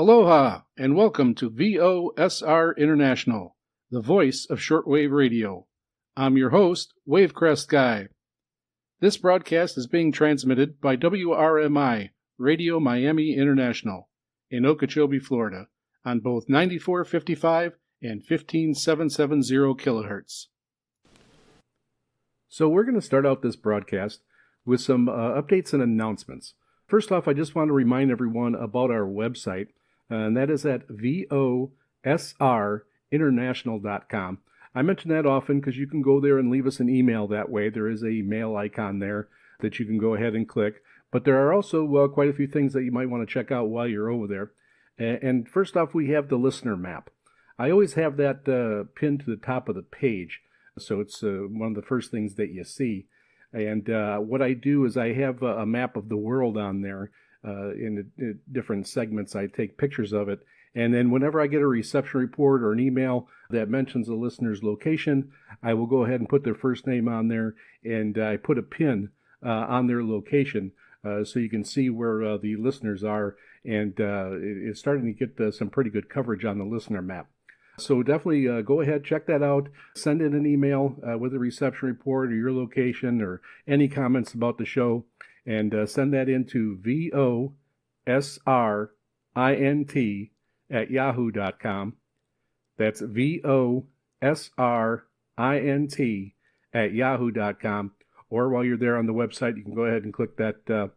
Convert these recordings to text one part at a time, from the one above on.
Aloha, and welcome to VOSR International, the Voice of Shortwave Radio. I'm your host, Wavecrest Guy. This broadcast is being transmitted by WRMI, Radio Miami International, in Okeechobee, Florida, on both 9455 and 15770 kilohertz. So we're going to start out this broadcast with some updates and announcements. First off, I just want to remind everyone about our website, and that is at VOSRinternational.com. I mention that often because you can go there and leave us an email that way. There is a mail icon there that you can go ahead and click. But there are also quite a few things that you might want to check out while you're over there. And first off, we have the listener map. I always have that pinned to the top of the page, so it's one of the first things that you see. And what I do is I have a map of the world on there. In the different segments, I take pictures of it. And then whenever I get a reception report or an email that mentions a listener's location, I will go ahead and put their first name on there, and I put a pin on their location so you can see where the listeners are. And it's starting to get some pretty good coverage on the listener map. So definitely go ahead, check that out. Send in an email with a reception report or your location or any comments about the show. And send that into VOSRINT@yahoo.com. That's VOSRINT@yahoo.com. Or while you're there on the website, you can go ahead and click that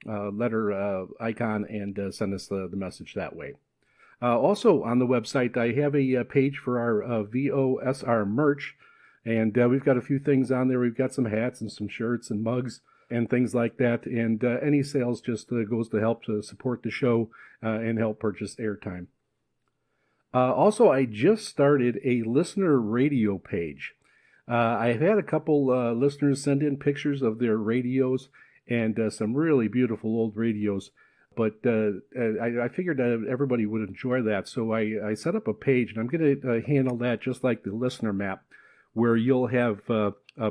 letter icon and send us the message that way. Also on the website, I have a page for our VOSR merch. And we've got a few things on there. We've got some hats and some shirts and mugs and things like that, and any sales just goes to help to support the show and help purchase airtime. Also, I just started a listener radio page. I've had a couple listeners send in pictures of their radios and some really beautiful old radios, but I figured that everybody would enjoy that, so I set up a page, and I'm going to handle that just like the listener map, where you'll have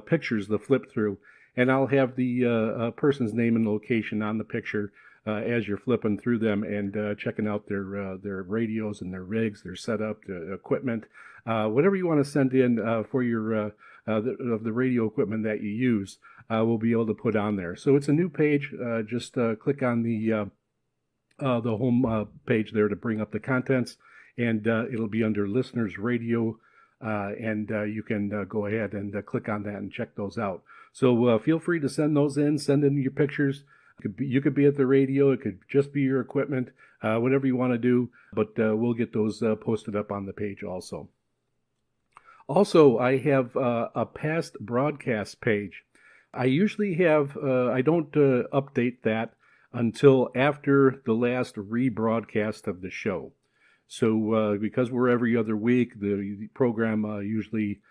pictures to flip through. And I'll have the person's name and location on the picture as you're flipping through them and checking out their radios and their rigs, their setup, their equipment, whatever you want to send in for your the radio equipment that you use. We'll be able to put on there. So it's a new page. Just click on the home page there to bring up the contents, and it'll be under Listeners Radio. And you can go ahead and click on that and check those out. So feel free to send those in. Send in your pictures. You could be at the radio. It could just be your equipment, whatever you want to do. But we'll get those posted up on the page also. Also, I have a past broadcast page. I usually have, I don't update that until after the last rebroadcast of the show. So because we're every other week, the program usually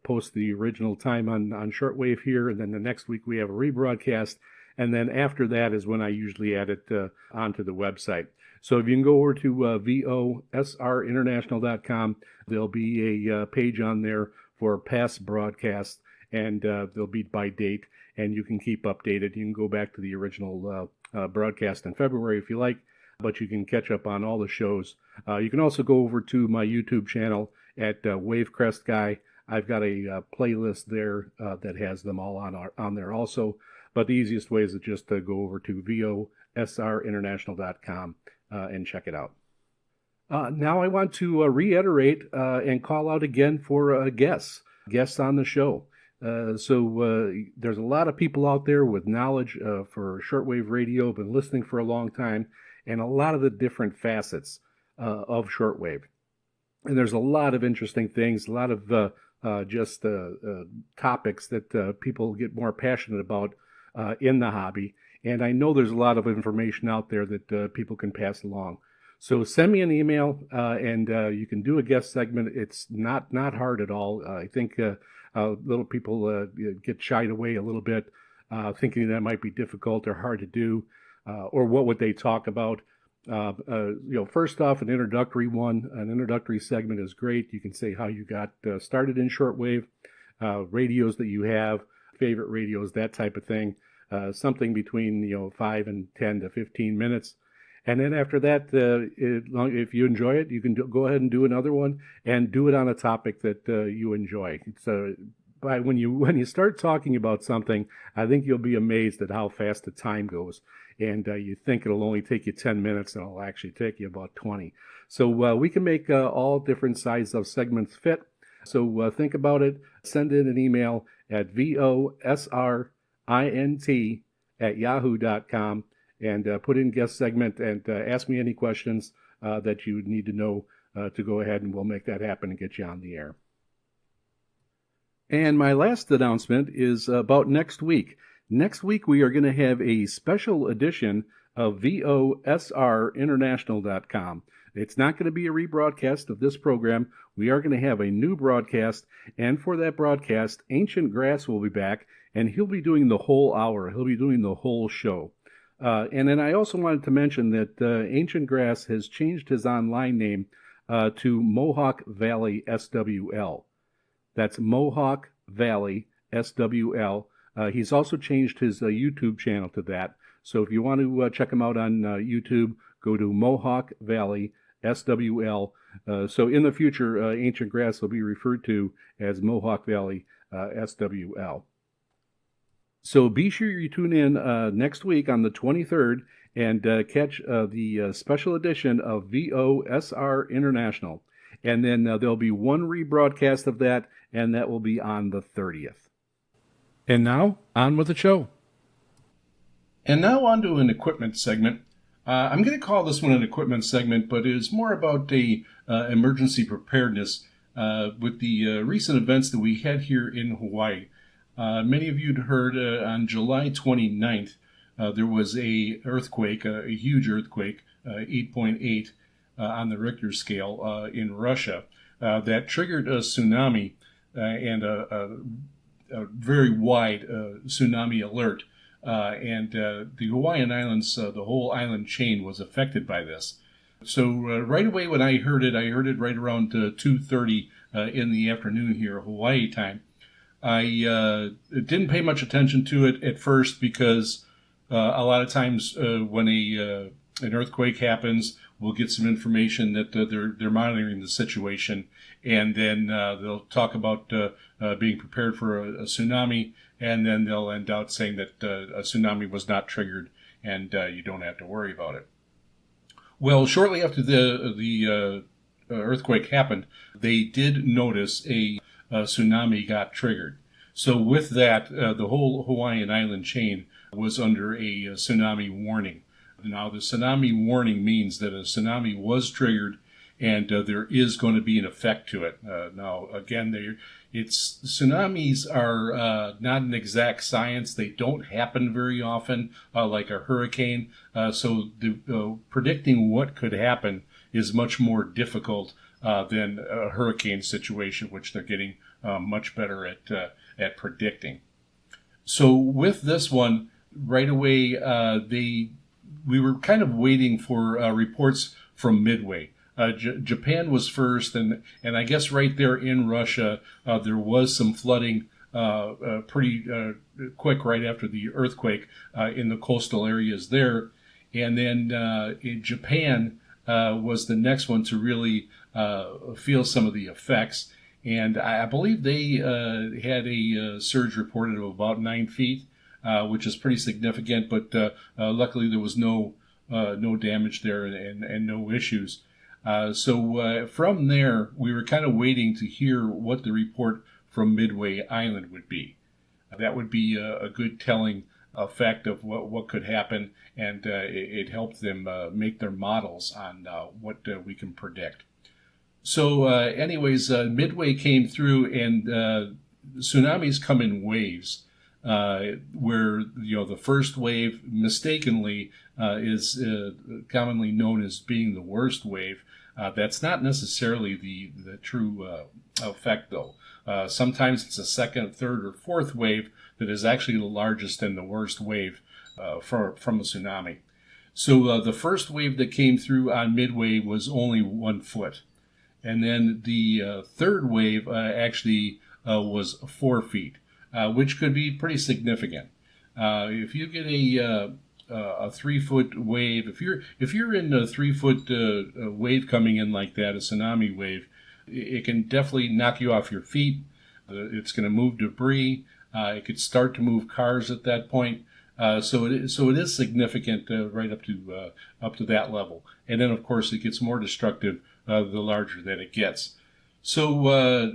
posts the original time on shortwave here, and then the next week we have a rebroadcast, and then after that is when I usually add it onto the website. So if you can go over to VOSRinternational.com, there'll be a page on there for past broadcasts, and they'll be by date, and you can keep updated. You can go back to the original broadcast in February if you like, but you can catch up on all the shows. You can also go over to my YouTube channel at Wavecrest Guy. I've got a playlist there that has them all on there also. But the easiest way is to just go over to VOSRinternational.com and check it out. Now I want to reiterate and call out again for guests on the show. So there's a lot of people out there with knowledge for shortwave radio, been listening for a long time, and a lot of the different facets of shortwave. And there's a lot of interesting things, a lot of topics that people get more passionate about in the hobby. And I know there's a lot of information out there that people can pass along. So send me an email, and you can do a guest segment. It's not hard at all. I think little people get shied away a little bit, thinking that might be difficult or hard to do, or what would they talk about. First off, an introductory segment is great. You can say how you got started in shortwave, radios that you have, favorite radios, that type of thing. Something between 5 and 10 to 15 minutes. And then after that, if you enjoy it, you can go ahead and do another one and do it on a topic that you enjoy. So when you start talking about something, I think you'll be amazed at how fast the time goes. And you think it'll only take you 10 minutes, and it'll actually take you about 20. So we can make all different sizes of segments fit. So think about it. Send in an email at VOSRINT@yahoo.com and put in guest segment and ask me any questions that you need to know to go ahead, and we'll make that happen and get you on the air. And my last announcement is about next week. Next week, we are going to have a special edition of VOSRInternational.com. It's not going to be a rebroadcast of this program. We are going to have a new broadcast, and for that broadcast, Ancient Grass will be back, and he'll be doing the whole hour. He'll be doing the whole show. And then I also wanted to mention that Ancient Grass has changed his online name to Mohawk Valley SWL. That's Mohawk Valley SWL. He's also changed his YouTube channel to that. So if you want to check him out on YouTube, go to Mohawk Valley SWL. So in the future, Ancient Grass will be referred to as Mohawk Valley SWL. So be sure you tune in next week on the 23rd and catch the special edition of VOSR International. And then there'll be one rebroadcast of that, and that will be on the 30th. And now, on with the show. And now on to an equipment segment. I'm going to call this one an equipment segment, but it is more about the emergency preparedness with the recent events that we had here in Hawaii. Many of you had heard on July 29th, there was a earthquake, a huge earthquake, 8.8 on the Richter scale in Russia, that triggered a tsunami and a very wide tsunami alert. And the Hawaiian Islands, the whole island chain was affected by this. So right away when I heard it right around 2:30 in the afternoon here, Hawaii time. I didn't pay much attention to it at first because a lot of times when an earthquake happens, we'll get some information that they're monitoring the situation, and then they'll talk about being prepared for a tsunami, and then they'll end out saying that a tsunami was not triggered and you don't have to worry about it. Well, shortly after the earthquake happened, they did notice a tsunami got triggered. So with that, the whole Hawaiian island chain was under a tsunami warning. Now, the tsunami warning means that a tsunami was triggered and there is going to be an effect to it. Now, again, tsunamis are not an exact science. They don't happen very often, like a hurricane. So predicting what could happen is much more difficult than a hurricane situation, which they're getting much better at predicting. So with this one, right away, we were kind of waiting for reports from Midway. Japan was first, and I guess right there in Russia, there was some flooding pretty quick right after the earthquake in the coastal areas there. And then in Japan was the next one to really feel some of the effects. And I believe they had a surge reported of about 9 feet, which is pretty significant. But luckily there was no damage there and no issues. So from there, we were kind of waiting to hear what the report from Midway Island would be. That would be a good telling effect of what could happen, and it helped them make their models on what we can predict. So anyways, Midway came through, and tsunamis come in waves, where the first wave mistakenly is commonly known as being the worst wave. That's not necessarily the true effect, though. Sometimes it's a second, third, or fourth wave that is actually the largest and the worst wave from a tsunami. So the first wave that came through on Midway was only 1 foot. And then the third wave actually was 4 feet, which could be pretty significant. If you get a 3-foot wave, if you're in a 3-foot wave coming in like that, a tsunami wave, it can definitely knock you off your feet. It's going to move debris. It could start to move cars at that point. So it is significant right up to that level. And then, of course, it gets more destructive the larger that it gets. So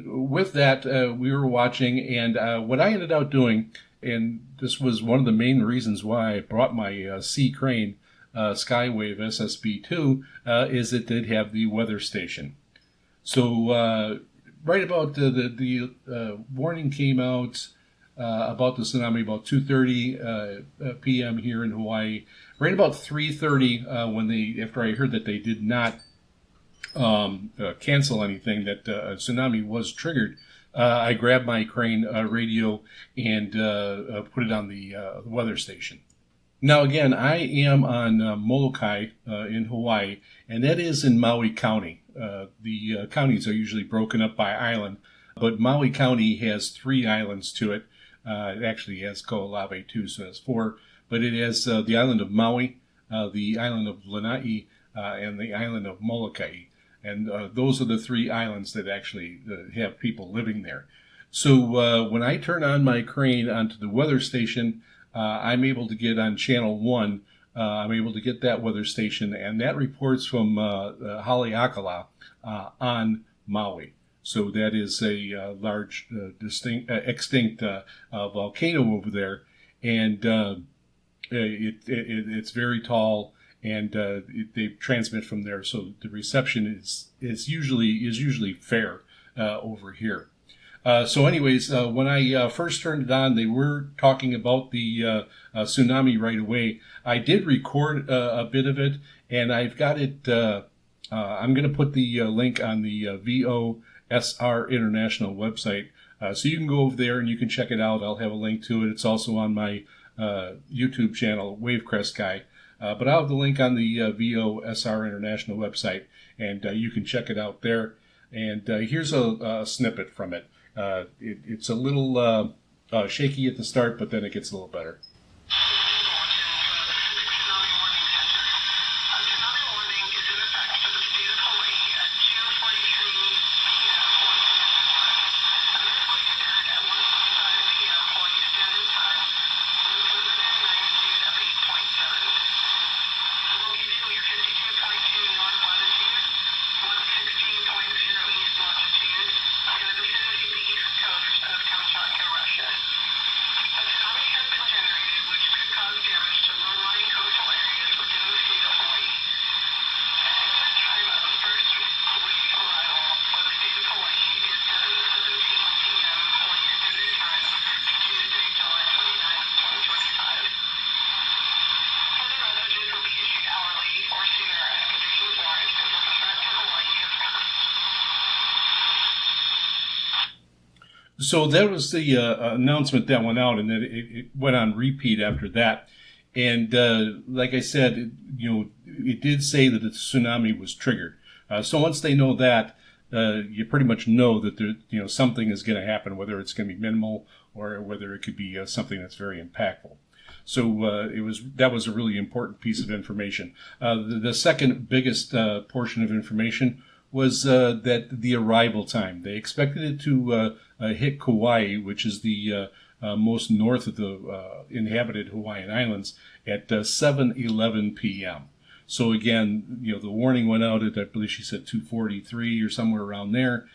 with that, we were watching, and what I ended up doing, and this was one of the main reasons why I brought my C crane Skywave SSB2, is it did have the weather station. So right about the warning came out about the tsunami about 2:30 p.m. here in Hawaii. Right about 3:30 after I heard that they did not cancel anything, that a tsunami was triggered, I grabbed my crane radio and put it on the weather station. Now again, I am on Molokai in Hawaii, and that is in Maui County. The counties are usually broken up by island, but Maui County has 3 islands to it. It actually has Ko'olawe too, so it's 4. But it has the island of Maui, the island of Lanai, and the island of Molokai. And those are the 3 islands that actually have people living there. So when I turn on my crane onto the weather station, I'm able to get on channel 1. I'm able to get that weather station, and that reports from Haleakala on Maui. So that is a large, extinct volcano over there, and it's very tall, and they transmit from there. So the reception is usually fair over here. So anyways, when I first turned it on, they were talking about the tsunami right away. I did record a bit of it, and I've got it. I'm going to put the link on the VOSR International website, so you can go over there and you can check it out. I'll have a link to it. It's also on my YouTube channel, Wavecrest Guy. But I'll have the link on the VOSR International website, and you can check it out there. And here's a snippet from it. It's a little shaky at the start, but then it gets a little better. So that was the announcement that went out, and then it went on repeat after that. And like I said, it did say that the tsunami was triggered. So once they know that, you pretty much know that there, something is going to happen, whether it's going to be minimal or whether it could be something that's very impactful. So that was a really important piece of information. The second biggest portion of information was that the arrival time. They expected it to hit Kauai, which is the most north of the inhabited Hawaiian Islands, at 7:11 p.m. So again, the warning went out at, I believe she said 2:43 or somewhere around there.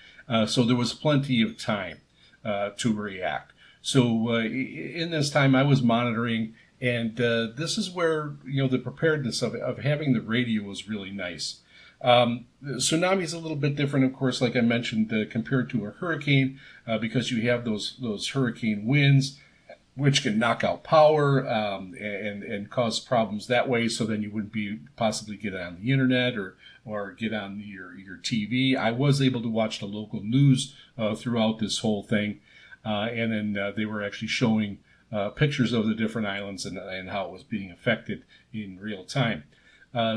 So there was plenty of time to react. So in this time, I was monitoring, and this is where the preparedness of having the radio was really nice. Tsunami is a little bit different, of course, like I mentioned, compared to a hurricane, because you have those hurricane winds, which can knock out power and cause problems that way. So then you wouldn't be possibly get on the internet or get on your TV. I was able to watch the local news throughout this whole thing, and then they were actually showing pictures of the different islands and how it was being affected in real time.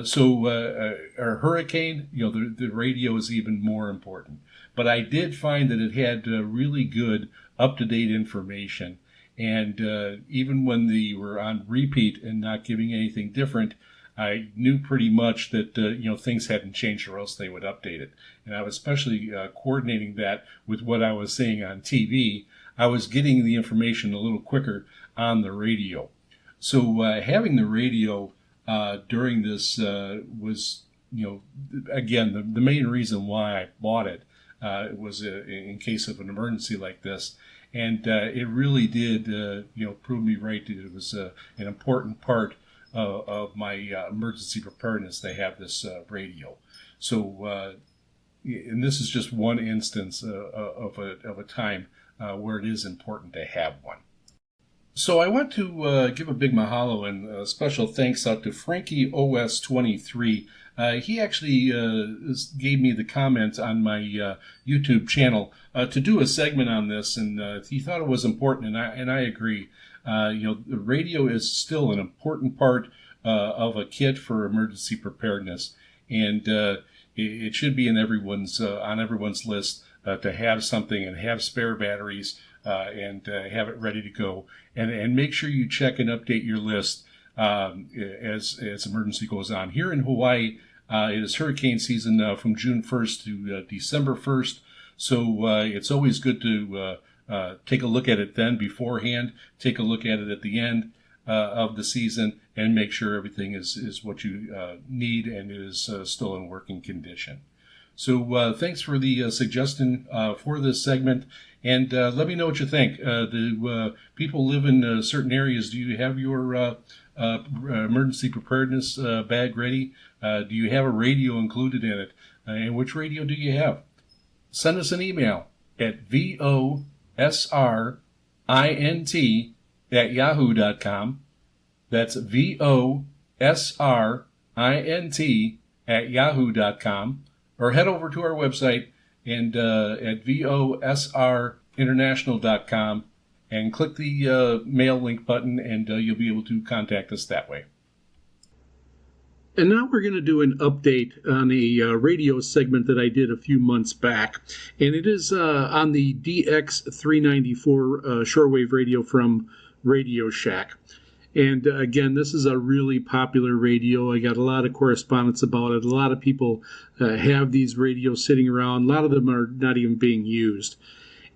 So a hurricane, the radio is even more important. But I did find that it had really good, up-to-date information. And even when they were on repeat and not giving anything different, I knew pretty much that things hadn't changed, or else they would update it. And I was especially coordinating that with what I was seeing on TV. I was getting the information a little quicker on the radio. So having the radio during this was, again, the main reason why I bought it was in case of an emergency like this. And it really did, prove me right that it was an important part of my emergency preparedness to have this radio. So, and this is just one instance of a time where it is important to have one. So I want to give a big mahalo and special thanks out to Frankie OS23. He actually gave me the comment on my YouTube channel to do a segment on this, and he thought it was important, and I agree. The radio is still an important part of a kit for emergency preparedness, and it should be in on everyone's list to have something and have spare batteries and have it ready to go, and make sure you check and update your list as emergency goes on. Here in Hawaii, it is hurricane season from June 1st to December 1st, so it's always good to take a look at it then beforehand, take a look at it at the end of the season, and make sure everything is what you need and is still in working condition. So thanks for the suggestion for this segment, and let me know what you think. Do people live in certain areas? Do you have your emergency preparedness bag ready? Do you have a radio included in it? And which radio do you have? Send us an email at VOSRINT@yahoo.com. That's VOSRINT@yahoo.com. Or head over to our website and at VOSRInternational.com and click the mail link button, and you'll be able to contact us that way. And now we're going to do an update on a radio segment that I did a few months back, and it is on the DX394 shortwave radio from Radio Shack. And again, this is a really popular radio. I got a lot of correspondence about it. A lot of people have these radios sitting around. A lot of them are not even being used.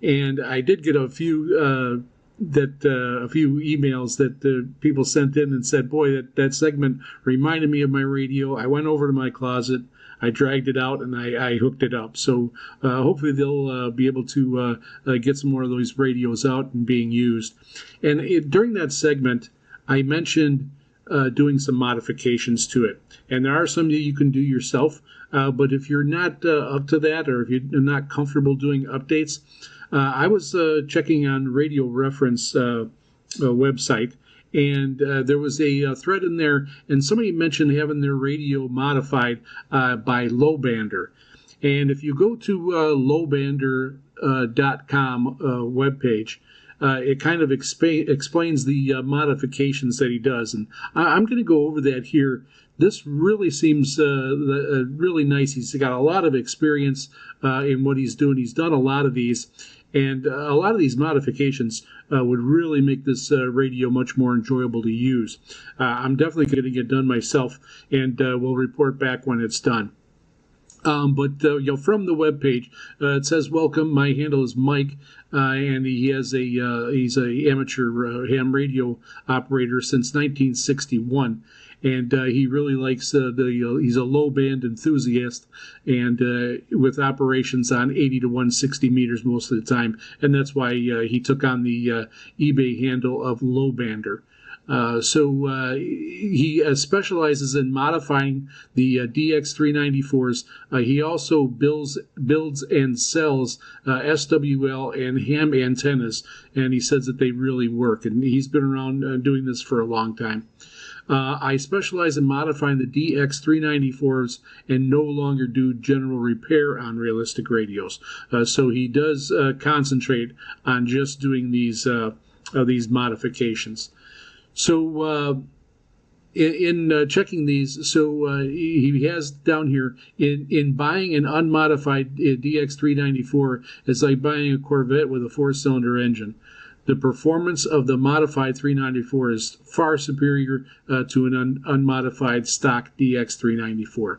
And I did get a few emails that people sent in and said, boy, that segment reminded me of my radio. I went over to my closet, I dragged it out, and I hooked it up. So hopefully they'll be able to get some more of those radios out and being used. And during that segment, I mentioned doing some modifications to it. And there are some that you can do yourself, but if you're not up to that, or if you're not comfortable doing updates, I was checking on Radio Reference website, and there was a thread in there, and somebody mentioned having their radio modified by Lowbander. And if you go to lowbander.com webpage, it kind of explains the modifications that he does. And I'm going to go over that here. This really seems really nice. He's got a lot of experience in what he's doing. He's done a lot of these. And a lot of these modifications would really make this radio much more enjoyable to use. I'm definitely going to get done myself, and we'll report back when it's done. But from the webpage, it says, "Welcome. My handle is Mike, and he's a amateur ham radio operator since 1961." And he really likes he's a low band enthusiast, and with operations on 80 to 160 meters most of the time, and that's why he took on the eBay handle of Lowbander. So he specializes in modifying the DX394s. He also builds and sells SWL and ham antennas, and he says that they really work. And he's been around doing this for a long time. I specialize in modifying the DX394s and no longer do general repair on realistic radios. So he does concentrate on just doing these modifications. So in checking these, so he has down here, in buying an unmodified DX394, it's like buying a Corvette with a 4-cylinder engine. The performance of the modified 394 is far superior to an unmodified stock DX394.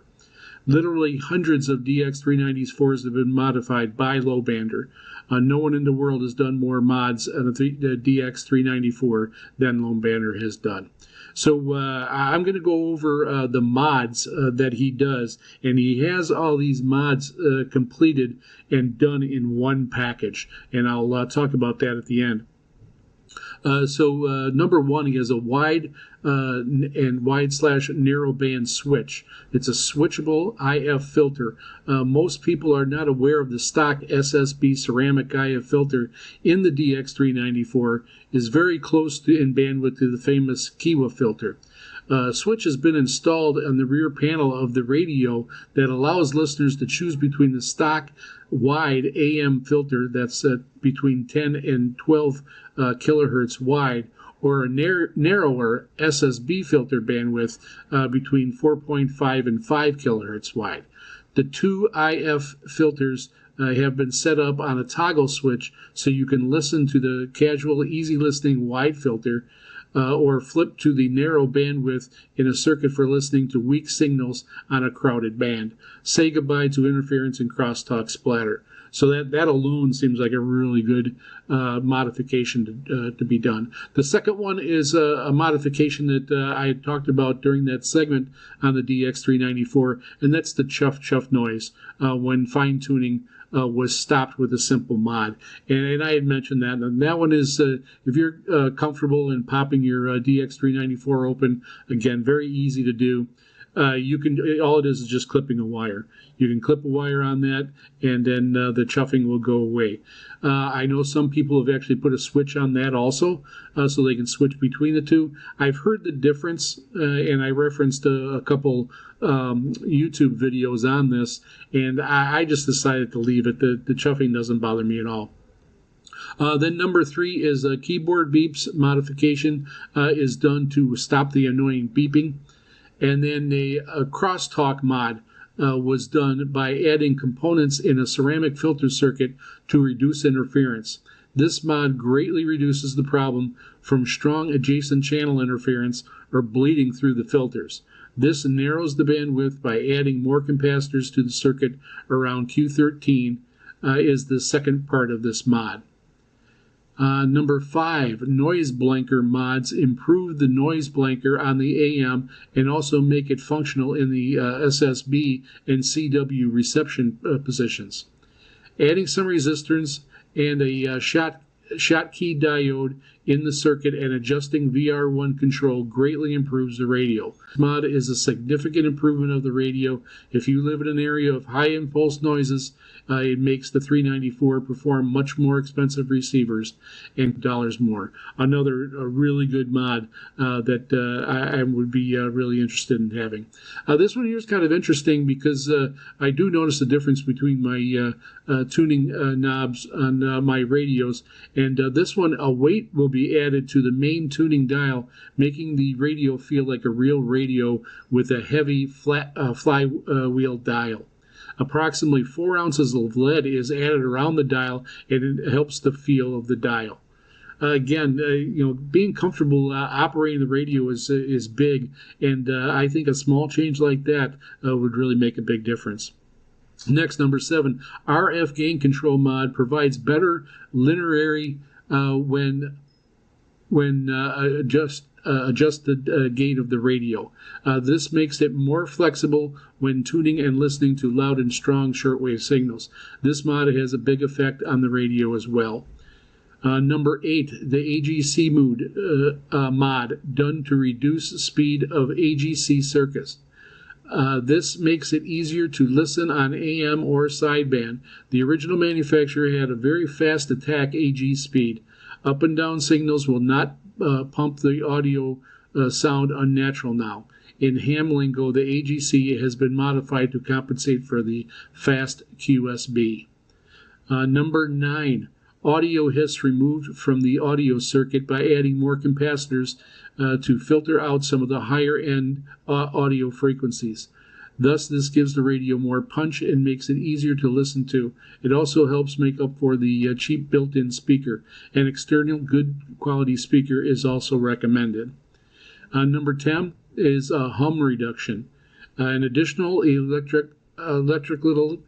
Literally hundreds of DX394s have been modified by Lowbander. No one in the world has done more mods on the DX394 than Lowbander has done. So I'm going to go over the mods that he does, and he has all these mods completed and done in one package, and I'll talk about that at the end. So number one, he has a wide and wide/narrowband switch. It's a switchable IF filter. Most people are not aware of the stock SSB ceramic IF filter in the DX394 is very close to in bandwidth to the famous Kiwa filter. Switch has been installed on the rear panel of the radio that allows listeners to choose between the stock wide AM filter that's between 10 and 12 kilohertz wide, or a narrower SSB filter bandwidth between 4.5 and 5 kilohertz wide. The two IF filters have been set up on a toggle switch so you can listen to the casual, easy listening wide filter or flip to the narrow bandwidth in a circuit for listening to weak signals on a crowded band. Say goodbye to interference and crosstalk splatter. So that alone seems like a really good modification to be done. The second one is a modification that I talked about during that segment on the DX394, and that's the chuff noise when fine-tuning was stopped with a simple mod. And I had mentioned that. And that one is, if you're comfortable in popping your DX394 open, again, very easy to do. You can, all it is just clipping a wire. You can clip a wire on that, and then the chuffing will go away. I know some people have actually put a switch on that also, so they can switch between the two. I've heard the difference, and I referenced a couple YouTube videos on this, and I just decided to leave it. The chuffing doesn't bother me at all. Then number three is a keyboard beeps modification is done to stop the annoying beeping. And then a crosstalk mod was done by adding components in a ceramic filter circuit to reduce interference. This mod greatly reduces the problem from strong adjacent channel interference or bleeding through the filters. This narrows the bandwidth by adding more capacitors to the circuit around Q13 is the second part of this mod. Number 5, noise blanker mods improve the noise blanker on the AM and also make it functional in the SSB and CW reception positions. Adding some resistors and a Schottky diode in the circuit and adjusting VR1 control greatly improves the radio. This mod is a significant improvement of the radio. If you live in an area of high impulse noises, it makes the 394 perform much more expensive receivers and dollars more. Another really good mod that I would be really interested in having. This one here is kind of interesting because I do notice the difference between my tuning knobs on my radios, and this one, a weight will be added to the main tuning dial, making the radio feel like a real radio with a heavy flat flywheel dial. Approximately 4 ounces of lead is added around the dial, and it helps the feel of the dial. Again, being comfortable operating the radio is big, and I think a small change like that would really make a big difference. Next, number 7, RF gain control mod provides better linearity when adjust the gain of the radio. This makes it more flexible when tuning and listening to loud and strong shortwave signals. This mod has a big effect on the radio as well. Number 8, the AGC mod done to reduce speed of AGC circuits. This makes it easier to listen on AM or sideband. The original manufacturer had a very fast attack AG speed. Up and down signals will not pump the audio sound unnatural now. In ham lingo, the AGC has been modified to compensate for the fast QSB. Number 9, audio hiss removed from the audio circuit by adding more capacitors to filter out some of the higher end audio frequencies. Thus, this gives the radio more punch and makes it easier to listen to. It also helps make up for the cheap built-in speaker. An external good quality speaker is also recommended. Number 10 is hum reduction. An additional electric little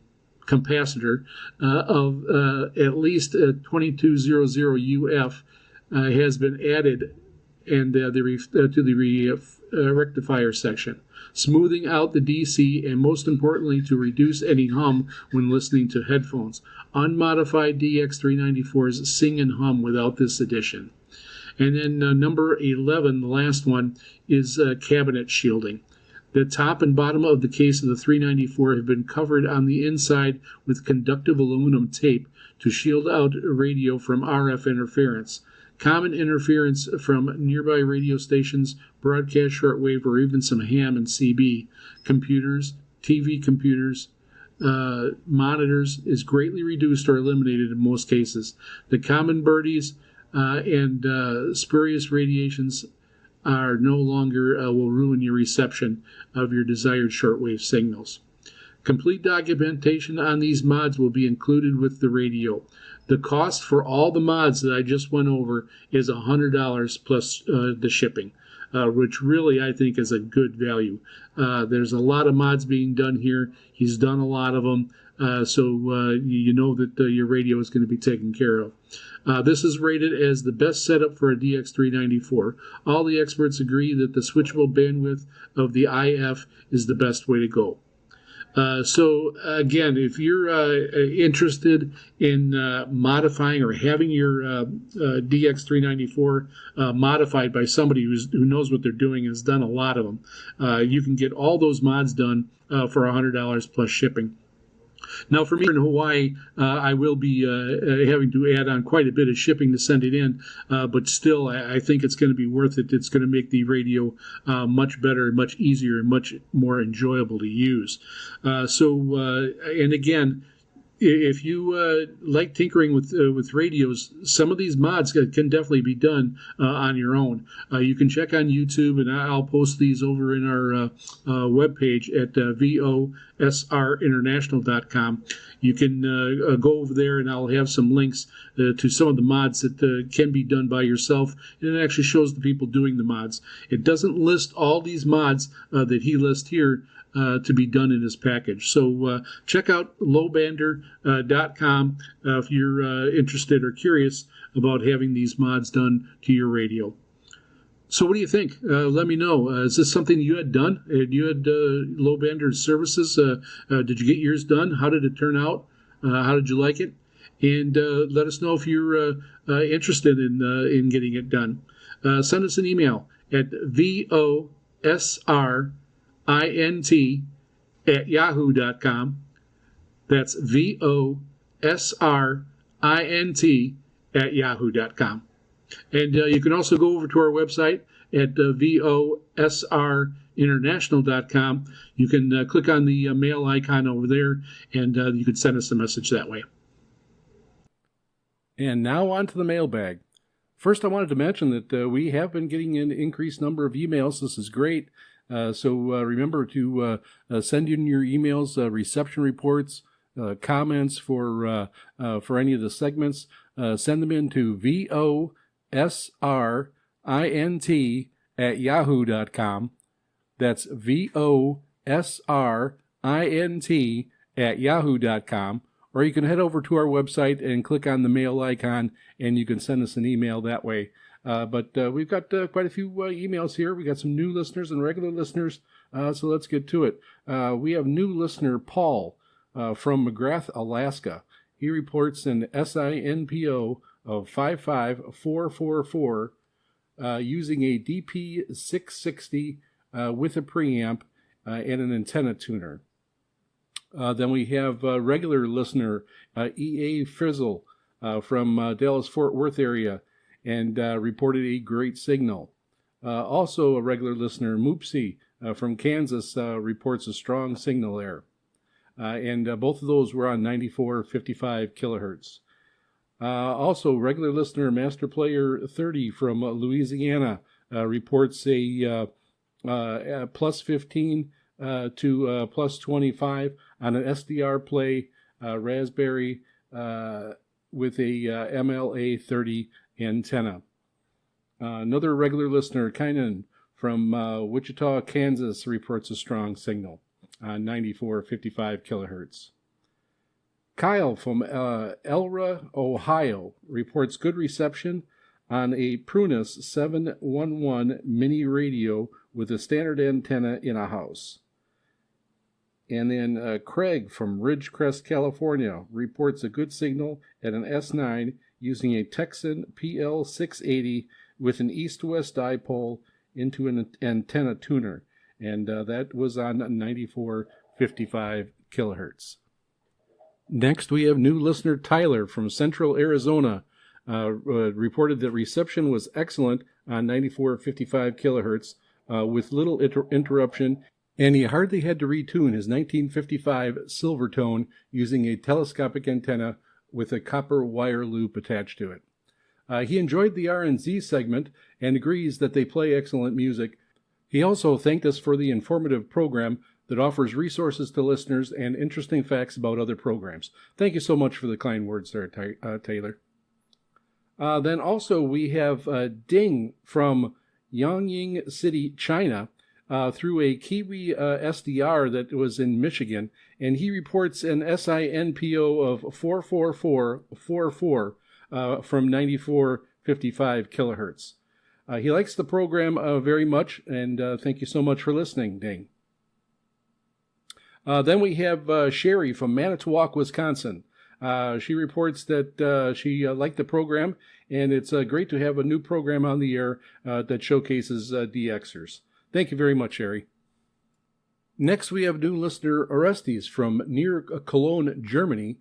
capacitor of at least 2200 UF has been added and to the rectifier section, smoothing out the DC and most importantly to reduce any hum when listening to headphones. Unmodified DX394s sing and hum without this addition. And then number 11, the last one, is cabinet shielding. The top and bottom of the case of the 394 have been covered on the inside with conductive aluminum tape to shield out radio from RF interference. Common interference from nearby radio stations, broadcast shortwave, or even some ham and CB, computers, TV computers, monitors is greatly reduced or eliminated in most cases. The common birdies and spurious radiations are no longer will ruin your reception of your desired shortwave signals. Complete documentation on these mods will be included with the radio. The cost for all the mods that I just went over is $100 plus the shipping, which really I think is a good value. There's a lot of mods being done here. He's done a lot of them, so you know that your radio is going to be taken care of. This is rated as the best setup for a DX394. All the experts agree that the switchable bandwidth of the IF is the best way to go. So again, if you're interested in modifying or having your DX394 modified by somebody who knows what they're doing and has done a lot of them, you can get all those mods done for $100 plus shipping. Now, for me in Hawaii, I will be having to add on quite a bit of shipping to send it in, but still, I think it's going to be worth it. It's going to make the radio much better, much easier, and much more enjoyable to use. And again, if you like tinkering with radios, some of these mods can definitely be done on your own. You can check on YouTube, and I'll post these over in our webpage at VOSRinternational.com. You can go over there, and I'll have some links to some of the mods that can be done by yourself, and it actually shows the people doing the mods. It doesn't list all these mods that he lists here to be done in his package. So check out lowbander.com if you're interested or curious about having these mods done to your radio. So what do you think? Let me know. Is this something you had done? You had low bander services? Did you get yours done? How did it turn out? How did you like it? And let us know if you're interested in getting it done. Send us an email at VOSRINT@yahoo.com. That's VOSRINT@yahoo.com. And you can also go over to our website at VOSRinternational.com. You can click on the mail icon over there, and you can send us a message that way. And now on to the mailbag. First, I wanted to mention that we have been getting an increased number of emails. This is great. So remember to send in your emails, reception reports, comments for any of the segments. Send them in to VOSRINT@yahoo.com. That's VOSRINT@yahoo.com. Or you can head over to our website and click on the mail icon, and you can send us an email that way. But we've got quite a few emails here. We got some new listeners and regular listeners, so let's get to it. We have new listener Paul from McGrath, Alaska. He reports an SINPO of 55444 using a DP660 with a preamp and an antenna tuner. Then we have regular listener EA Frizzle from Dallas-Fort Worth area, and reported a great signal. Also a regular listener, Moopsy from Kansas, reports a strong signal there. And both of those were on 94.55 kilohertz. Also, regular listener, Master Player 30 from Louisiana, reports a plus 15 to plus 25 on an SDR Play Raspberry with a MLA 30 antenna. Another regular listener, Kynan from Wichita, Kansas, reports a strong signal on 94.55 kilohertz. Kyle from Elra, Ohio, reports good reception on a Prunus 711 mini radio with a standard antenna in a house. And then Craig from Ridgecrest, California, reports a good signal at an S9 using a Texan PL680 with an east-west dipole into an antenna tuner. And that was on 94.55 kilohertz. Next, we have new listener Tyler from Central Arizona, reported that reception was excellent on 94.55 kilohertz with little interruption, and he hardly had to retune his 1955 Silvertone using a telescopic antenna with a copper wire loop attached to it. He enjoyed the R&Z segment and agrees that they play excellent music. He also thanked us for the informative program that offers resources to listeners and interesting facts about other programs. Thank you so much for the kind words there, Taylor. Then also we have Ding from Yongying City, China, through a Kiwi SDR that was in Michigan, and he reports an SINPO of 44444 from 94.55 kilohertz. He likes the program very much, and thank you so much for listening, Ding. Then we have Sherry from Manitowoc, Wisconsin. She reports that she liked the program, and it's great to have a new program on the air that showcases DXers. Thank you very much, Sherry. Next, we have new listener Orestes from near Cologne, Germany.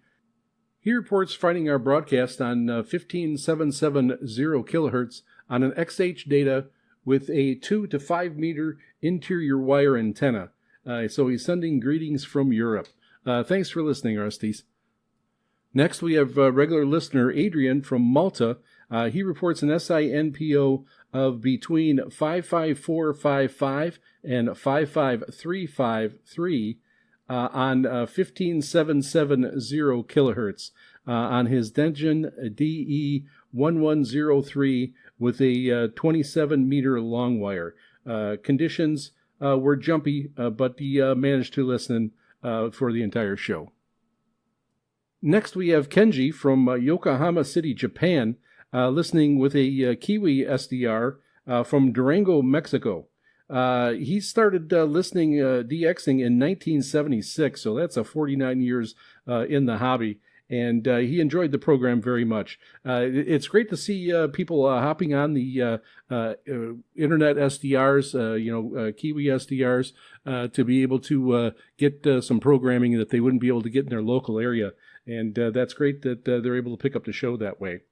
He reports finding our broadcast on 15770 kilohertz on an XH data with a 2 to 5 meter interior wire antenna. So he's sending greetings from Europe. Thanks for listening, Orestes. Next, we have regular listener Adrian from Malta. He reports an SINPO of between 55455 and 55353 on 15770 kilohertz on his Dengen DE1103 with a 27 meter long wire. Conditions were jumpy, but he managed to listen for the entire show. Next, we have Kenji from Yokohama City, Japan, listening with a Kiwi SDR from Durango, Mexico. He started listening DXing in 1976, so that's 49 years in the hobby, and he enjoyed the program very much. It's great to see people hopping on the internet SDRs, Kiwi SDRs, to be able to get some programming that they wouldn't be able to get in their local area. And that's great that they're able to pick up the show that way.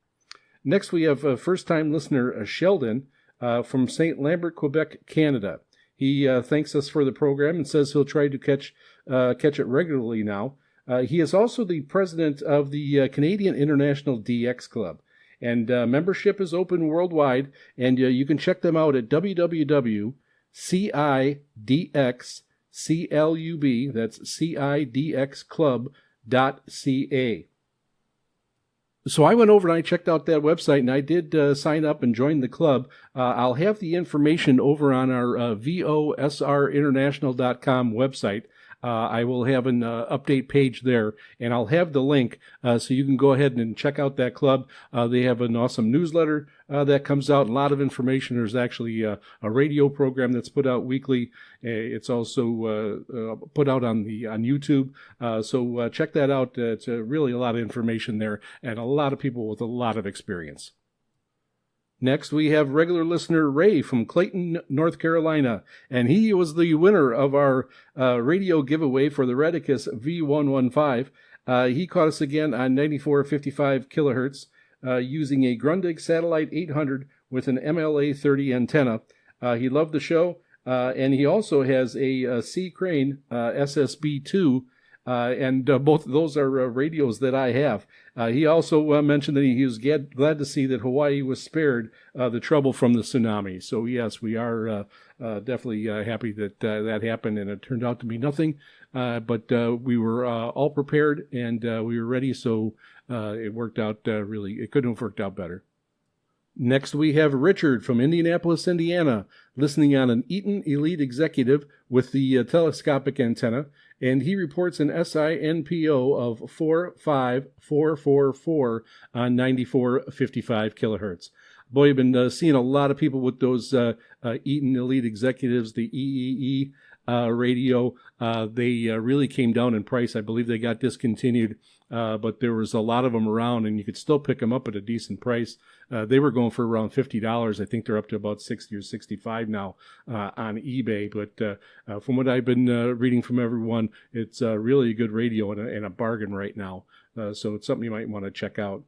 Next, we have first-time listener Sheldon from St. Lambert, Quebec, Canada. He thanks us for the program and says he'll try to catch it regularly now. He is also the president of the Canadian International DX Club. And membership is open worldwide, and you can check them out at www.cidxclub, that's cidxclub.ca. So I went over and I checked out that website, and I did sign up and join the club. I'll have the information over on our VOSRinternational.com website. I will have an update page there, and I'll have the link so you can go ahead and check out that club. They have an awesome newsletter that comes out, a lot of information. There's actually a radio program that's put out weekly. It's also put out on YouTube. So check that out. It's really a lot of information there, and a lot of people with a lot of experience. Next, we have regular listener Ray from Clayton, North Carolina, and he was the winner of our radio giveaway for the Redicus V115. He caught us again on 94.55 kilohertz using a Grundig Satellite 800 with an MLA 30 antenna. He loved the show, and he also has a C Crane SSB2 and both of those are radios that I have. He also mentioned that he was glad to see that Hawaii was spared the trouble from the tsunami. So yes, we are definitely happy that that happened, and it turned out to be nothing. But we were all prepared, and we were ready, so it worked out it couldn't have worked out better. Next, we have Richard from Indianapolis, Indiana, listening on an Eaton Elite Executive with the telescopic antenna, and he reports an SINPO of 45444 on 9455 kilohertz. Boy, I've been seeing a lot of people with those Eaton Elite Executives, the EEE radio. They really came down in price. I believe they got discontinued, but there was a lot of them around, and you could still pick them up at a decent price. They were going for around $50. I think they're up to about $60 or $65 now on eBay. But from what I've been reading from everyone, it's really a good radio and a bargain right now. So it's something you might want to check out.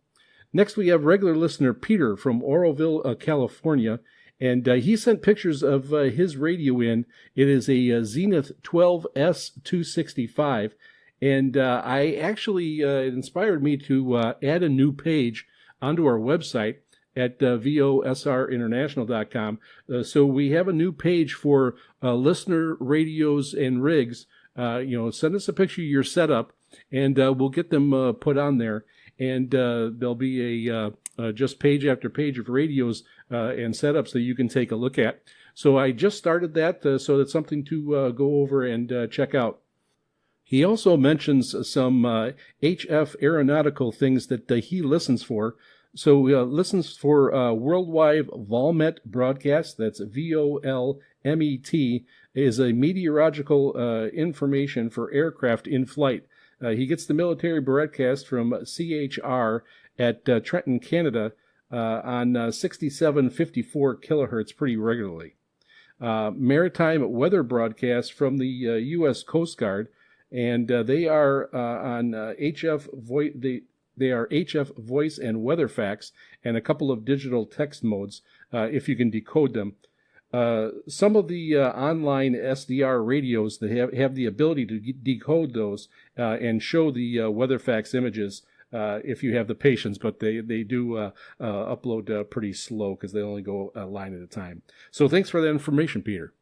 Next, we have regular listener Peter from Oroville, California. And he sent pictures of his radio in. It is a Zenith 12S265. And I actually, it inspired me to add a new page onto our website at VOSRinternational.com. So we have a new page for listener radios and rigs. Send us a picture of your setup, and we'll get them put on there. And there'll be a just page after page of radios and setups that you can take a look at. So I just started that, so that's something to go over and check out. He also mentions some HF aeronautical things that he listens for. So listens for Worldwide Volmet broadcast. That's VOLMET, is a meteorological information for aircraft in flight. He gets the military broadcast from CHR at Trenton, Canada, on 6754 kilohertz pretty regularly. Maritime weather broadcast from the U.S. Coast Guard, and they are on HF voice. They are HF voice and weather facts, and a couple of digital text modes if you can decode them. Some of the online SDR radios that have the ability to decode those and show the weather facts images if you have the patience, but they do upload pretty slow because they only go a line at a time. So thanks for that information, Peter.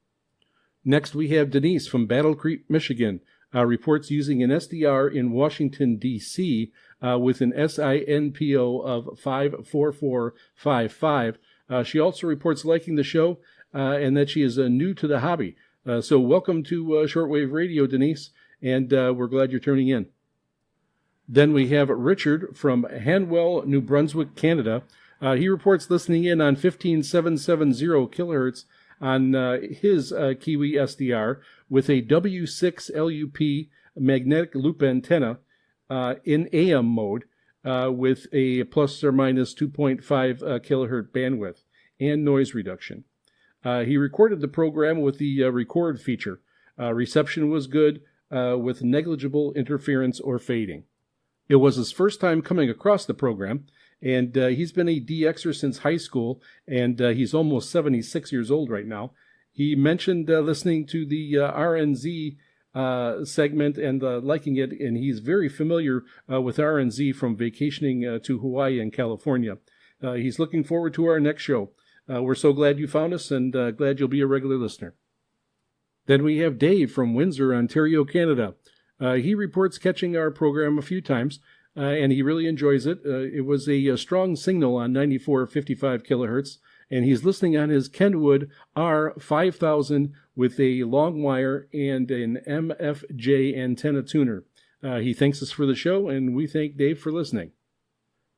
Next, we have Denise from Battle Creek, Michigan. Reports using an SDR in Washington, D.C. With an SINPO of 54455. She also reports liking the show and that she is new to the hobby. So welcome to Shortwave Radio, Denise, and we're glad you're tuning in. Then we have Richard from Hanwell, New Brunswick, Canada. He reports listening in on 15770 kilohertz on his Kiwi SDR with a W6 LUP magnetic loop antenna in AM mode with a plus or minus 2.5 kilohertz bandwidth and noise reduction. He recorded the program with the record feature. Reception was good with negligible interference or fading. It was his first time coming across the program, and he's been a DXer since high school, and he's almost 76 years old right now. He mentioned listening to the RNZ segment and liking it, and he's very familiar with RNZ from vacationing to Hawaii and California. He's looking forward to our next show. We're so glad you found us, and glad you'll be a regular listener. Then we have Dave from Windsor, Ontario, Canada. He reports catching our program a few times, and he really enjoys it. It was a strong signal on 9455 kilohertz, and he's listening on his Kenwood R5000 with a long wire and an MFJ antenna tuner. He thanks us for the show, and we thank Dave for listening.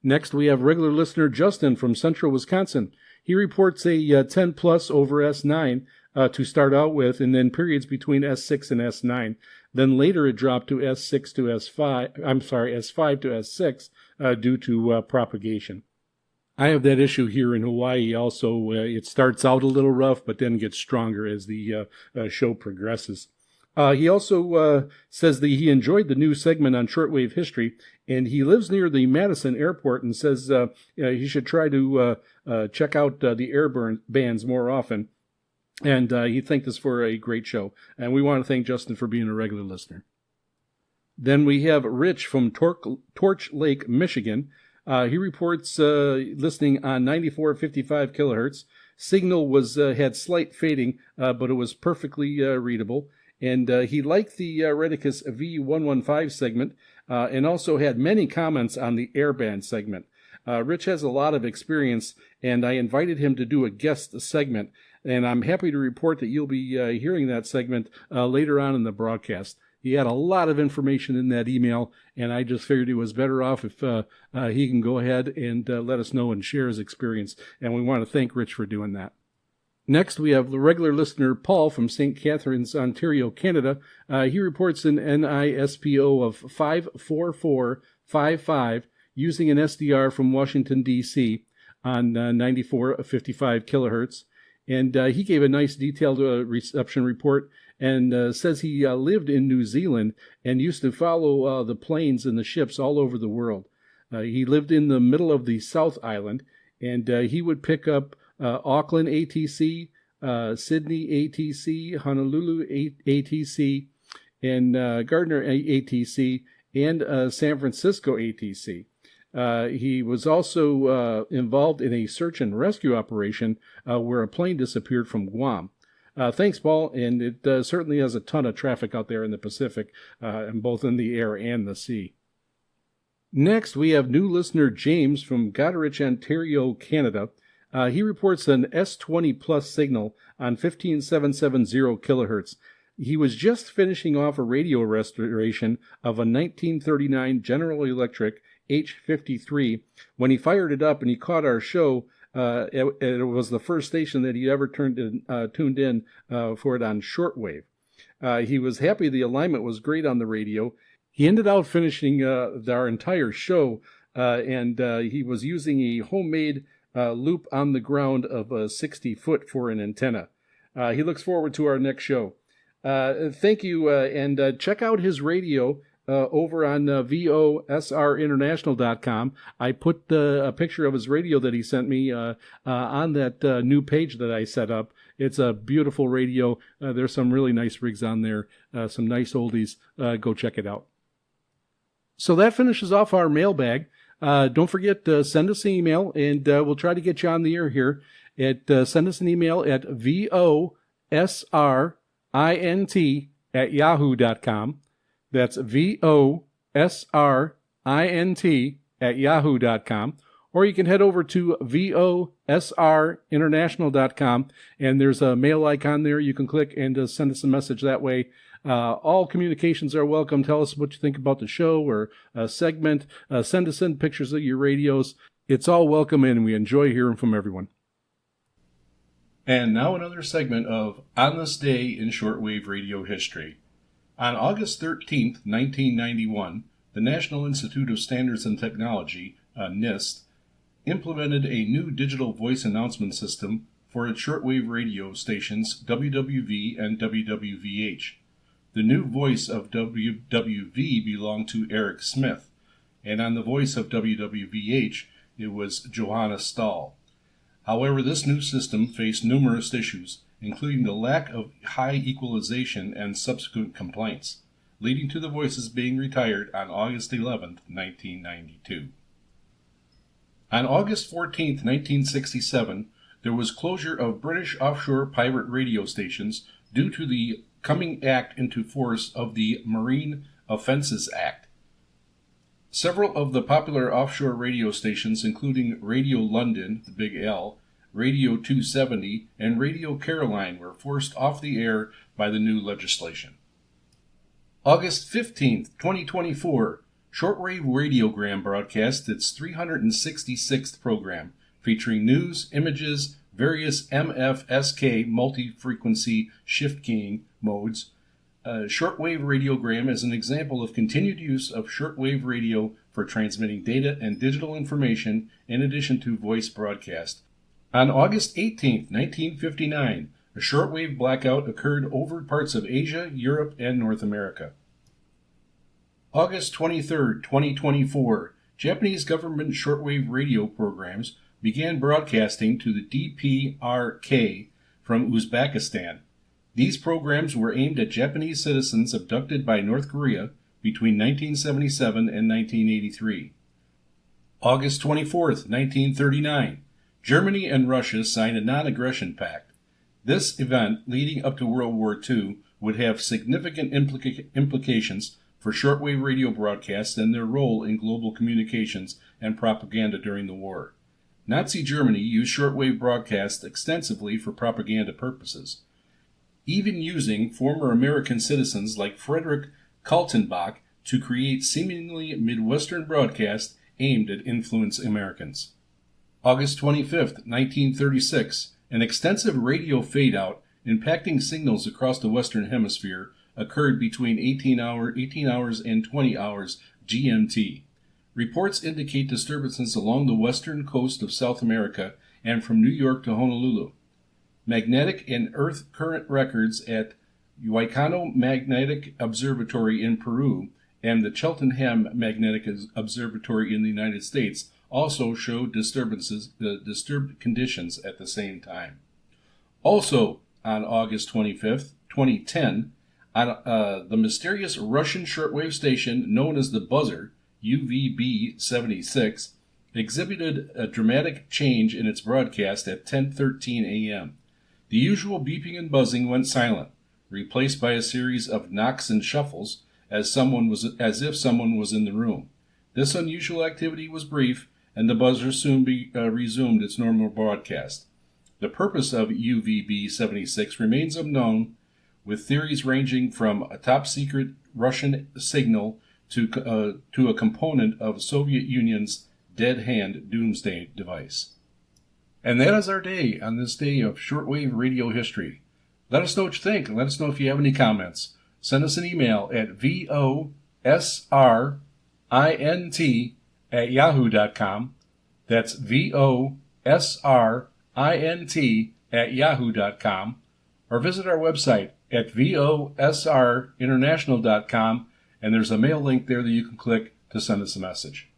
Next, we have regular listener Justin from Central Wisconsin. He reports a 10 plus over S9 to start out with, and then periods between S6 and S9. Then later it dropped to S5 to S6 due to propagation. I have that issue here in Hawaii also. It starts out a little rough, but then gets stronger as the show progresses. He also says that he enjoyed the new segment on shortwave history, and he lives near the Madison airport and says he should try to check out the air bands more often. And he thanked us for a great show. And we want to thank Justin for being a regular listener. Then we have Rich from Torch Lake, Michigan. He reports listening on 94.55 kilohertz. Signal had slight fading, but it was perfectly readable. And he liked the Redicus V115 segment and also had many comments on the airband segment. Rich has a lot of experience, and I invited him to do a guest segment, and I'm happy to report that you'll be hearing that segment later on in the broadcast. He had a lot of information in that email, and I just figured it was better off if he can go ahead and let us know and share his experience, and we want to thank Rich for doing that. Next, we have the regular listener, Paul, from St. Catharines, Ontario, Canada. He reports an NISPO of 54455 using an SDR from Washington, D.C. on 94.55 kilohertz. And he gave a nice detailed reception report and says he lived in New Zealand and used to follow the planes and the ships all over the world. He lived in the middle of the South Island, and he would pick up Auckland ATC, Sydney ATC, Honolulu ATC, and Gardner ATC, and San Francisco ATC. He was also involved in a search and rescue operation where a plane disappeared from Guam. Thanks, Paul, and it certainly has a ton of traffic out there in the Pacific, and both in the air and the sea. Next, we have new listener James from Goderich, Ontario, Canada. He reports an S20 Plus signal on 15770 kilohertz. He was just finishing off a radio restoration of a 1939 General Electric H53 when he fired it up and he caught our show. It was the first station that he ever tuned in for it on shortwave. He was happy the alignment was great on the radio. He ended up finishing our entire show, and he was using a homemade loop on the ground of 60 foot for an antenna. He looks forward to our next show. Thank you, and check out his radio over on VOSRinternational.com. I put a picture of his radio that he sent me on that new page that I set up. It's a beautiful radio. There's some really nice rigs on there, some nice oldies. Go check it out. So that finishes off our mailbag. Don't forget to send us an email, and we'll try to get you on the air here. Send us an email at VOSRINT@yahoo.com. That's VOSRINT@yahoo.com. Or you can head over to VOSRinternational.com, and there's a mail icon there. You can click and send us a message that way. All communications are welcome. Tell us what you think about the show or a segment. Send us in pictures of your radios. It's all welcome, and we enjoy hearing from everyone. And now another segment of On This Day in Shortwave Radio History. On August 13th, 1991, the National Institute of Standards and Technology, NIST, implemented a new digital voice announcement system for its shortwave radio stations WWV and WWVH. The new voice of WWV belonged to Eric Smith, and on the voice of WWVH, it was Johanna Stahl. However, this new system faced numerous issues, including the lack of high equalization and subsequent complaints, leading to the voices being retired on August 11, 1992. On August 14, 1967, there was closure of British offshore pirate radio stations due to the coming act into force of the Marine Offences Act. Several of the popular offshore radio stations, including Radio London, the Big L, Radio 270, and Radio Caroline, were forced off the air by the new legislation. August 15, 2024, Shortwave Radiogram broadcast its 366th program, featuring news, images, various MFSK multi-frequency shift keying modes. Shortwave radiogram is an example of continued use of shortwave radio for transmitting data and digital information in addition to voice broadcast. On August 18, 1959, a shortwave blackout occurred over parts of Asia, Europe, and North America. August 23, 2024, Japanese government shortwave radio programs began broadcasting to the DPRK from Uzbekistan. These programs were aimed at Japanese citizens abducted by North Korea between 1977 and 1983. August 24th, 1939, Germany and Russia signed a non-aggression pact. This event, leading up to World War II, would have significant implications for shortwave radio broadcasts and their role in global communications and propaganda during the war. Nazi Germany used shortwave broadcasts extensively for propaganda purposes, even using former American citizens like Frederick Kaltenbach to create seemingly Midwestern broadcasts aimed at influence Americans. August 25th, 1936, an extensive radio fade-out impacting signals across the Western Hemisphere occurred between 18 hours and 20 hours GMT. Reports indicate disturbances along the western coast of South America and from New York to Honolulu. Magnetic and earth current records at Huaycano Magnetic Observatory in Peru and the Cheltenham Magnetic Observatory in the United States also showed disturbed conditions at the same time. Also on August 25th, 2010, on the mysterious Russian shortwave station known as the Buzzer, UVB-76, exhibited a dramatic change in its broadcast at 10:13 a.m. The usual beeping and buzzing went silent, replaced by a series of knocks and shuffles as if someone was in the room. This unusual activity was brief, and the buzzer soon resumed its normal broadcast. The purpose of UVB-76 remains unknown, with theories ranging from a top-secret Russian signal to a component of Soviet Union's dead hand doomsday device. And that is our day on this day of shortwave radio history. Let us know what you think, and let us know if you have any comments. Send us an email at VOSRINT@yahoo.com. That's VOSRINT@yahoo.com. Or visit our website at VOSRInternational.com, and there's a mail link there that you can click to send us a message.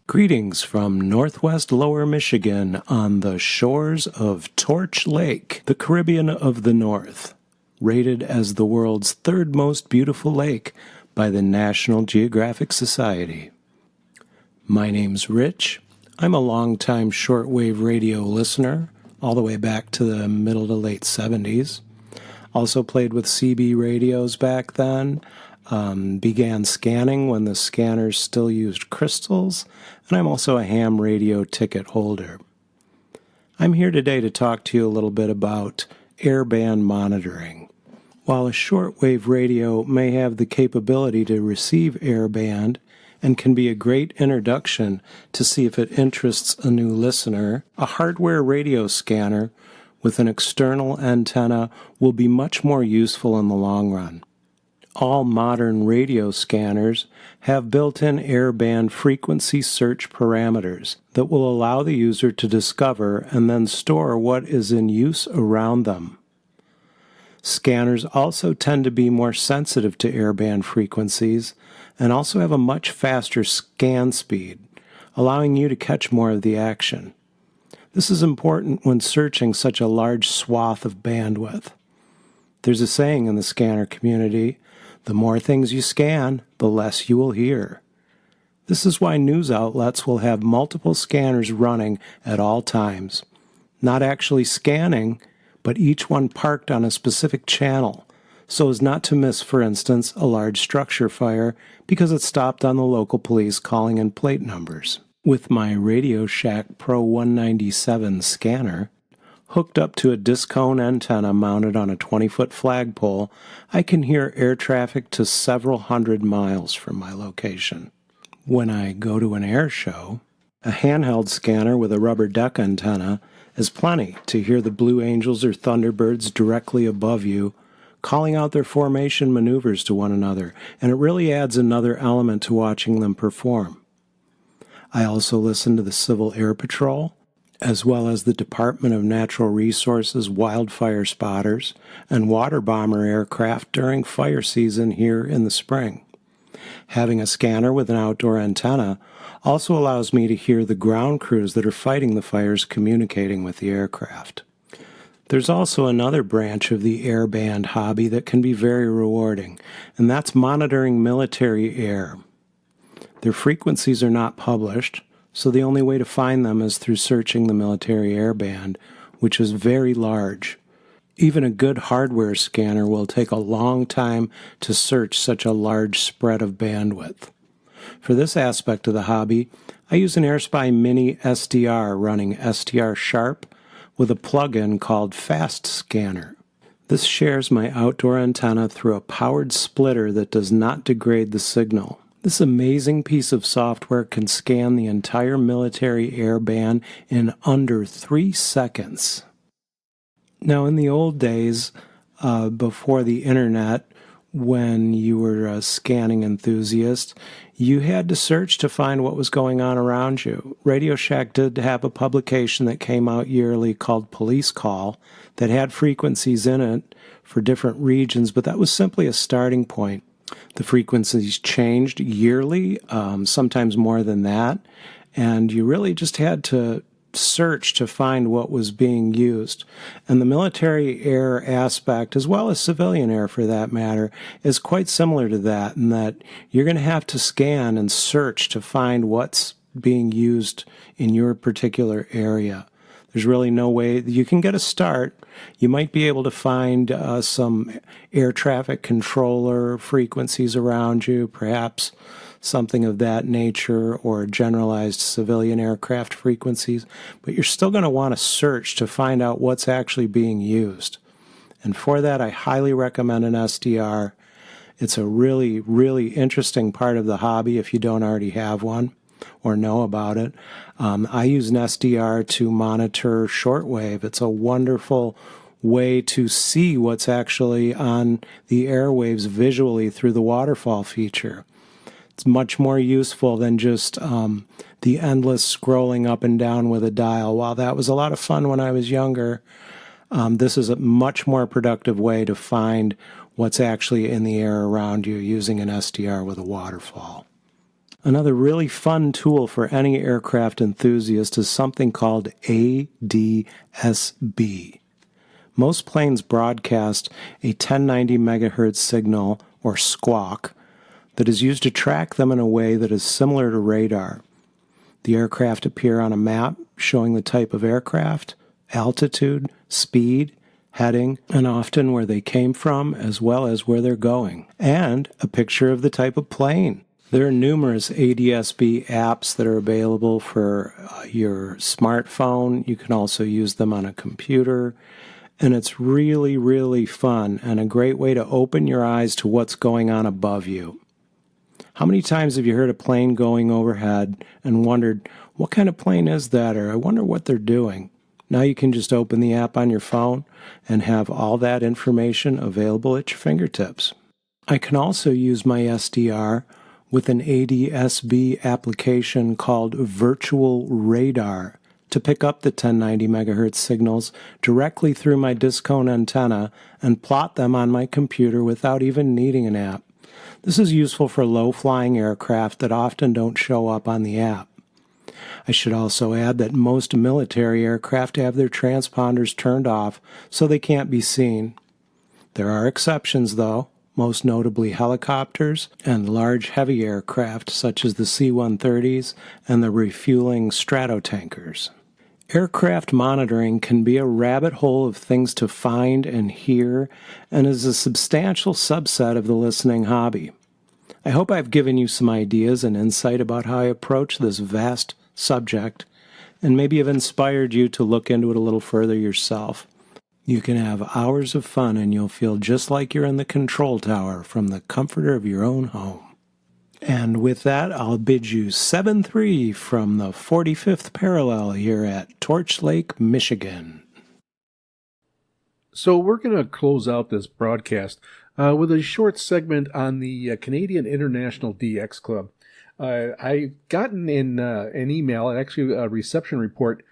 Greetings from Northwest Lower Michigan on the shores of Torch Lake, the Caribbean of the North, rated as the world's third most beautiful lake by the National Geographic Society. My name's Rich. I'm a longtime shortwave radio listener, all the way back to the middle to late 70s. Also played with CB radios back then. Began scanning when the scanners still used crystals, and I'm also a ham radio ticket holder. I'm here today to talk to you a little bit about airband monitoring. While a shortwave radio may have the capability to receive airband and can be a great introduction to see if it interests a new listener, a hardware radio scanner with an external antenna will be much more useful in the long run. All modern radio scanners have built-in airband frequency search parameters that will allow the user to discover and then store what is in use around them. Scanners also tend to be more sensitive to airband frequencies and also have a much faster scan speed, allowing you to catch more of the action. This is important when searching such a large swath of bandwidth. There's a saying in the scanner community, the more things you scan, the less you will hear. This is why news outlets will have multiple scanners running at all times, not actually scanning, but each one parked on a specific channel, so as not to miss, for instance, a large structure fire because it stopped on the local police calling in plate numbers. With my Radio Shack Pro 197 scanner, hooked up to a discone antenna mounted on a 20-foot flagpole, I can hear air traffic to several hundred miles from my location. When I go to an air show, a handheld scanner with a rubber duck antenna is plenty to hear the Blue Angels or Thunderbirds directly above you, calling out their formation maneuvers to one another, and it really adds another element to watching them perform. I also listen to the Civil Air Patrol, as well as the Department of Natural Resources wildfire spotters and water bomber aircraft during fire season here in the spring. Having a scanner with an outdoor antenna also allows me to hear the ground crews that are fighting the fires communicating with the aircraft. There's also another branch of the airband hobby that can be very rewarding, and that's monitoring military air. Their frequencies are not published, so the only way to find them is through searching the military airband, which is very large. Even a good hardware scanner will take a long time to search such a large spread of bandwidth. For this aspect of the hobby, I use an AirSpy Mini SDR running STR Sharp with a plugin called Fast Scanner. This shares my outdoor antenna through a powered splitter that does not degrade the signal. This amazing piece of software can scan the entire military air band in under 3 seconds. Now, in the old days, before the internet, when you were a scanning enthusiast, you had to search to find what was going on around you. Radio Shack did have a publication that came out yearly called Police Call that had frequencies in it for different regions, but that was simply a starting point. The frequencies changed yearly, sometimes more than that, and you really just had to search to find what was being used. And the military air aspect, as well as civilian air for that matter, is quite similar to that, in that you're going to have to scan and search to find what's being used in your particular area. There's really no way. You can get a start. You might be able to find some air traffic controller frequencies around you, perhaps something of that nature, or generalized civilian aircraft frequencies, but you're still going to want to search to find out what's actually being used. And for that, I highly recommend an SDR. It's a really, really interesting part of the hobby if you don't already have one or know about it. I use an SDR to monitor shortwave. It's a wonderful way to see what's actually on the airwaves visually through the waterfall feature. It's much more useful than just the endless scrolling up and down with a dial. While that was a lot of fun when I was younger, this is a much more productive way to find what's actually in the air around you using an SDR with a waterfall. Another really fun tool for any aircraft enthusiast is something called ADSB. Most planes broadcast a 1090 megahertz signal, or squawk, that is used to track them in a way that is similar to radar. The aircraft appear on a map showing the type of aircraft, altitude, speed, heading, and often where they came from as well as where they're going, and a picture of the type of plane. There are numerous ADSB apps that are available for your smartphone. You can also use them on a computer, and it's really, really fun and a great way to open your eyes to what's going on above you. How many times have you heard a plane going overhead and wondered, what kind of plane is that? Or I wonder what they're doing. Now you can just open the app on your phone and have all that information available at your fingertips. I can also use my SDR with an ADSB application called Virtual Radar to pick up the 1090 megahertz signals directly through my disc cone antenna and plot them on my computer without even needing an app. This is useful for low-flying aircraft that often don't show up on the app. I should also add that most military aircraft have their transponders turned off so they can't be seen. There are exceptions, though, most notably helicopters and large heavy aircraft such as the C-130s and the refueling stratotankers. Aircraft monitoring can be a rabbit hole of things to find and hear, and is a substantial subset of the listening hobby. I hope I've given you some ideas and insight about how I approach this vast subject, and maybe have inspired you to look into it a little further yourself. You can have hours of fun, and you'll feel just like you're in the control tower from the comfort of your own home. And with that, I'll bid you 7-3 from the 45th parallel here at Torch Lake, Michigan. So we're going to close out this broadcast with a short segment on the Canadian International DX Club. I've gotten in an email, actually a reception report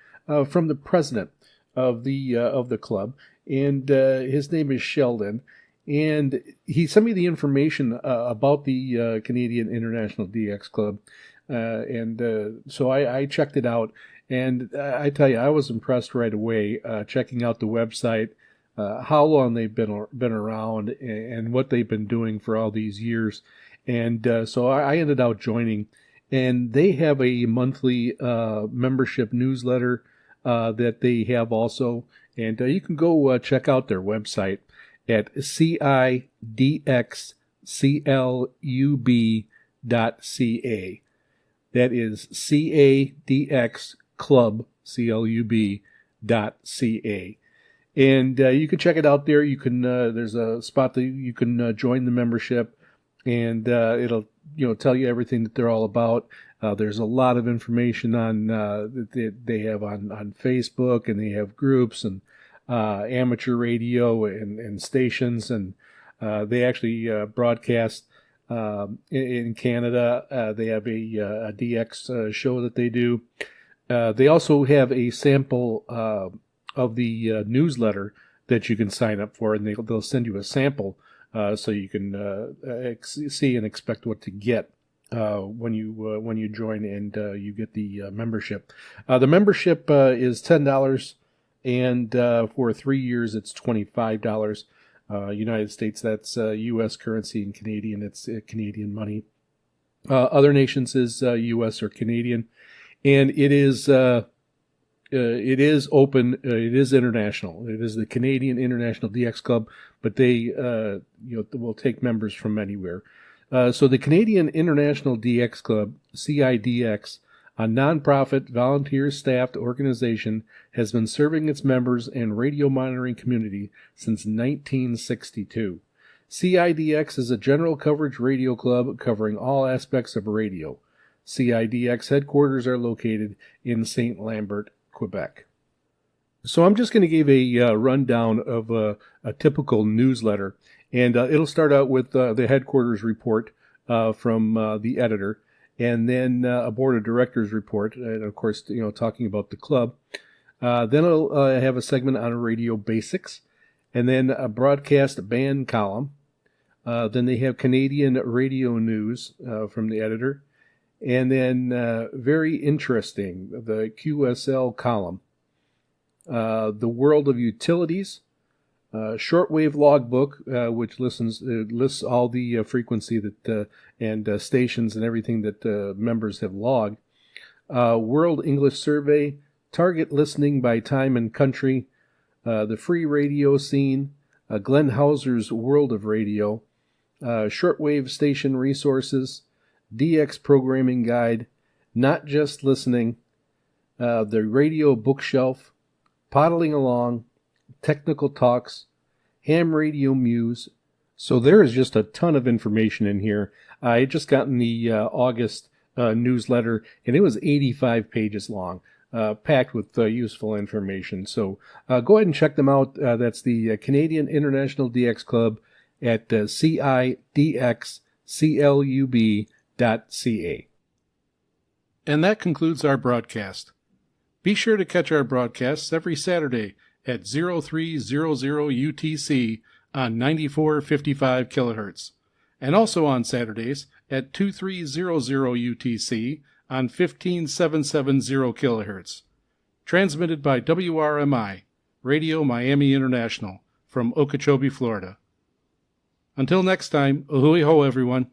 from the president of the club, and his name is Sheldon. And he sent me the information about the Canadian International DX Club, and so I checked it out. And I tell you, I was impressed right away checking out the website, how long they've been around, and what they've been doing for all these years. And so I ended up joining. And they have a monthly membership newsletter that they have also. And you can go check out their website at cidxclub.ca. That is CADX Club, CLUB.ca. And you can check it out there. You can there's a spot that you can join the membership, and it'll tell you everything that they're all about. There's a lot of information on that they have on Facebook, and they have groups and amateur radio and stations, and they actually broadcast in Canada. They have a DX show that they do. They also have a sample of the newsletter that you can sign up for, and they'll send you a sample so you can see and expect what to get when you join and you get the membership. The membership is $10, and for 3 years it's $25. United States, that's U.S. currency, and Canadian, it's Canadian money. Other nations is U.S. or Canadian, and it is open. It is international. It is the Canadian International DX Club, but they will take members from anywhere. So the Canadian International DX Club, CIDX, a nonprofit, volunteer-staffed organization, has been serving its members and radio monitoring community since 1962. CIDX is a general coverage radio club covering all aspects of radio. CIDX headquarters are located in St. Lambert, Quebec. So I'm just going to give a rundown of a typical newsletter, and it'll start out with the headquarters report from the editor, and then a board of directors report, and of course, talking about the club. Then I'll have a segment on radio basics, and then a broadcast band column. Then they have Canadian radio news from the editor, and then very interesting, the QSL column. The world of utilities, shortwave logbook, which lists all the frequency that and stations and everything that members have logged. World English Survey, target listening by time and country, the free radio scene, Glenn Hauser's World of Radio, shortwave station resources, DX programming guide, not just listening, the radio bookshelf, Poddling Along, Technical Talks, Ham Radio Muse. So there is just a ton of information in here. I had just gotten the August newsletter, and it was 85 pages long, packed with useful information. So go ahead and check them out. That's the Canadian International DX Club at CIDXCLUB.ca. And that concludes our broadcast. Be sure to catch our broadcasts every Saturday at 0300 UTC on 9455 kHz, and also on Saturdays at 2300 UTC on 15770 kHz. Transmitted by WRMI, Radio Miami International, from Okeechobee, Florida. Until next time, ahoy ho everyone.